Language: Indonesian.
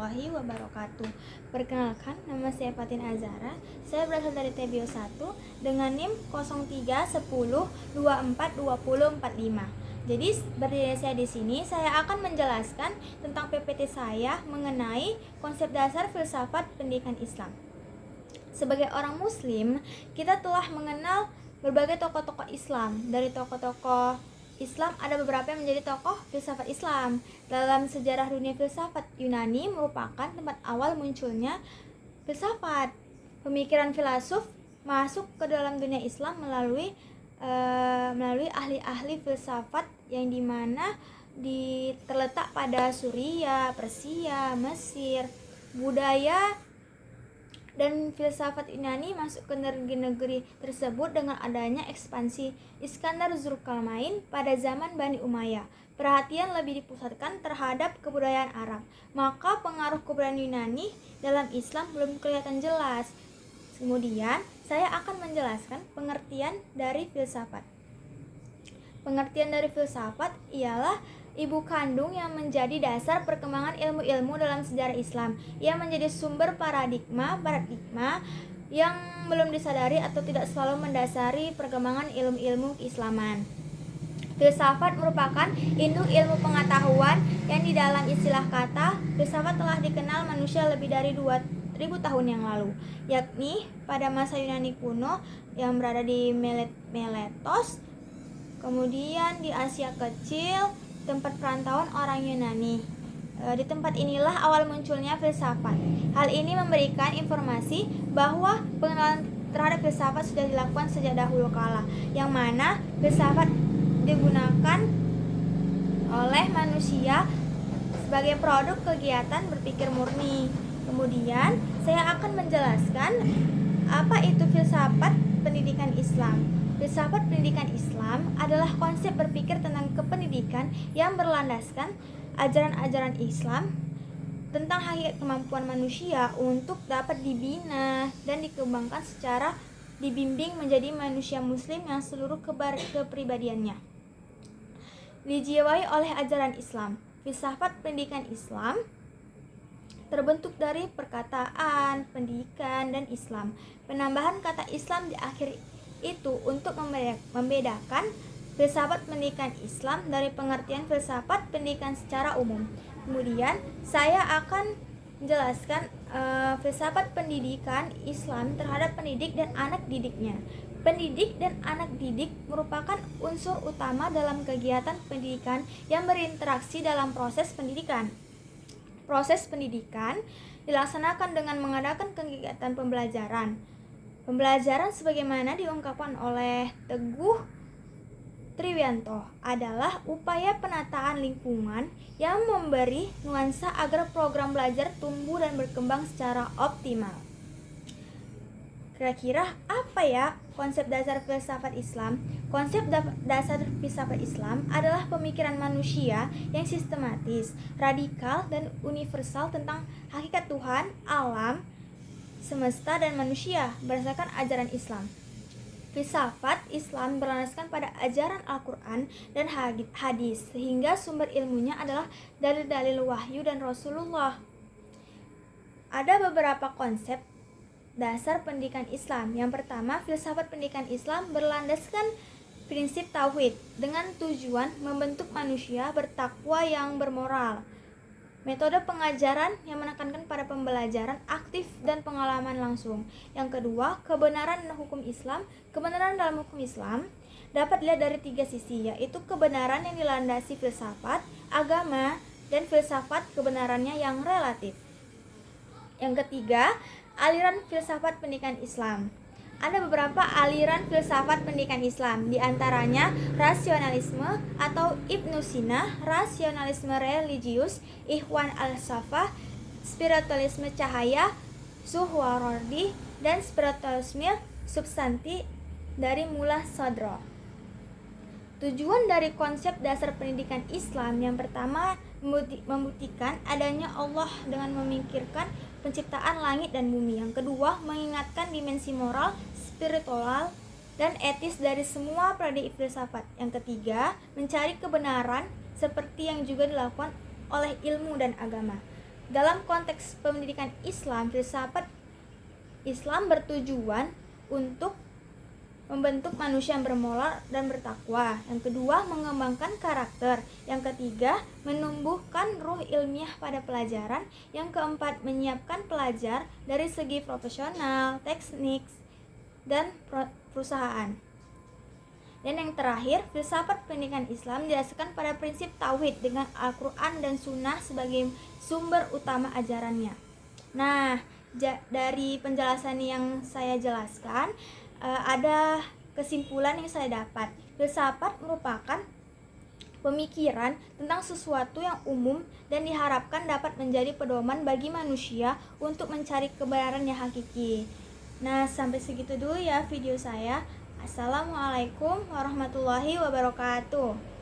warahmatullahi wabarakatuh. Perkenalkan, nama saya Fatin Azhara. Saya berasal dari TBO 1 dengan NIM 0310242045. Jadi berdiri saya di sini, saya akan menjelaskan tentang PPT saya mengenai konsep dasar filsafat pendidikan Islam. Sebagai orang Muslim, kita telah mengenal berbagai tokoh-tokoh Islam. Dari tokoh-tokoh Islam ada beberapa yang menjadi tokoh filsafat Islam. Dalam sejarah dunia filsafat, Yunani merupakan tempat awal munculnya filsafat. Pemikiran filsuf masuk ke dalam dunia Islam melalui ahli-ahli filsafat yang dimana terletak pada Suria, Persia, Mesir. Budaya dan filsafat Yunani masuk ke negeri-negeri tersebut dengan adanya ekspansi Iskandar Zulkarnain pada zaman Bani Umayyah. Perhatian lebih dipusatkan terhadap kebudayaan Arab, maka pengaruh kebudayaan Yunani dalam Islam belum kelihatan jelas. Kemudian, saya akan menjelaskan pengertian dari filsafat. Pengertian dari filsafat ialah ibu kandung yang menjadi dasar perkembangan ilmu-ilmu dalam sejarah Islam. Ia menjadi sumber paradigma yang belum disadari atau tidak selalu mendasari perkembangan ilmu-ilmu keislaman. Filsafat merupakan induk ilmu pengetahuan yang di dalam istilah kata filsafat telah dikenal manusia lebih dari 2000 tahun yang lalu, yakni pada masa Yunani kuno yang berada di Miletos, kemudian di Asia Kecil, tempat perantauan orang Yunani. Di tempat inilah awal munculnya filsafat. Hal ini memberikan informasi bahwa pengenalan terhadap filsafat sudah dilakukan sejak dahulu kala, yang mana filsafat digunakan oleh manusia sebagai produk kegiatan berpikir murni. Kemudian, saya akan menjelaskan apa itu filsafat pendidikan Islam. Filsafat pendidikan Islam adalah konsep berpikir tentang kependidikan yang berlandaskan ajaran-ajaran Islam tentang hakikat kemampuan manusia untuk dapat dibina dan dikembangkan secara dibimbing menjadi manusia muslim yang seluruh kepribadiannya dijiwai oleh ajaran Islam. Filsafat pendidikan Islam terbentuk dari perkataan, pendidikan, dan Islam. Penambahan kata Islam di akhir itu untuk membedakan filsafat pendidikan Islam dari pengertian filsafat pendidikan secara umum. Kemudian saya akan menjelaskan filsafat pendidikan Islam terhadap pendidik dan anak didiknya. Pendidik dan anak didik merupakan unsur utama dalam kegiatan pendidikan yang berinteraksi dalam proses pendidikan. Proses pendidikan dilaksanakan dengan mengadakan kegiatan pembelajaran. Pembelajaran sebagaimana diungkapkan oleh Teguh Triwianto adalah upaya penataan lingkungan yang memberi nuansa agar program belajar tumbuh dan berkembang secara optimal. Kira-kira apa ya konsep dasar filsafat Islam? Konsep dasar filsafat Islam adalah pemikiran manusia yang sistematis, radikal, dan universal tentang hakikat Tuhan, alam, semesta, dan manusia berdasarkan ajaran Islam. Filsafat Islam berlandaskan pada ajaran Al-Quran dan hadis, sehingga sumber ilmunya adalah dalil-dalil wahyu dan Rasulullah. Ada beberapa konsep dasar pendidikan Islam. Yang pertama, filsafat pendidikan Islam berlandaskan prinsip tauhid dengan tujuan membentuk manusia bertakwa yang bermoral. Metode pengajaran yang menekankan pada pembelajaran aktif dan pengalaman langsung. Yang kedua, kebenaran dan hukum Islam. Kebenaran dalam hukum Islam dapat dilihat dari 3 sisi, yaitu kebenaran yang dilandasi filsafat, agama, dan filsafat kebenarannya yang relatif. Yang ketiga, aliran filsafat pendidikan Islam. Ada beberapa aliran filsafat pendidikan Islam, di antaranya rasionalisme atau Ibnu Sina, rasionalisme religius, Ikhwan al-Safa, spiritualisme cahaya, Suhrawardi, dan spiritualisme substansi dari Mullah Sadra. Tujuan dari konsep dasar pendidikan Islam yang pertama membuktikan adanya Allah dengan memikirkan penciptaan langit dan bumi. Yang kedua, mengingatkan dimensi moral, spiritual, dan etis dari semua prodi filsafat. Yang ketiga, mencari kebenaran seperti yang juga dilakukan oleh ilmu dan agama. Dalam konteks pendidikan Islam, filsafat Islam bertujuan untuk membentuk manusia yang bermoral dan bertakwa. Yang kedua, mengembangkan karakter. Yang ketiga, menumbuhkan ruh ilmiah pada pelajaran. Yang keempat, menyiapkan pelajar dari segi profesional, teknik, dan perusahaan. Dan yang terakhir, filsafat pendidikan Islam didasarkan pada prinsip tauhid dengan Al-Quran dan Sunnah sebagai sumber utama ajarannya. Nah, dari penjelasan yang saya jelaskan, ada kesimpulan yang saya dapat. Filsafat merupakan pemikiran tentang sesuatu yang umum dan diharapkan dapat menjadi pedoman bagi manusia untuk mencari kebenaran yang hakiki. Nah, sampai segitu dulu ya video saya. Assalamualaikum warahmatullahi wabarakatuh.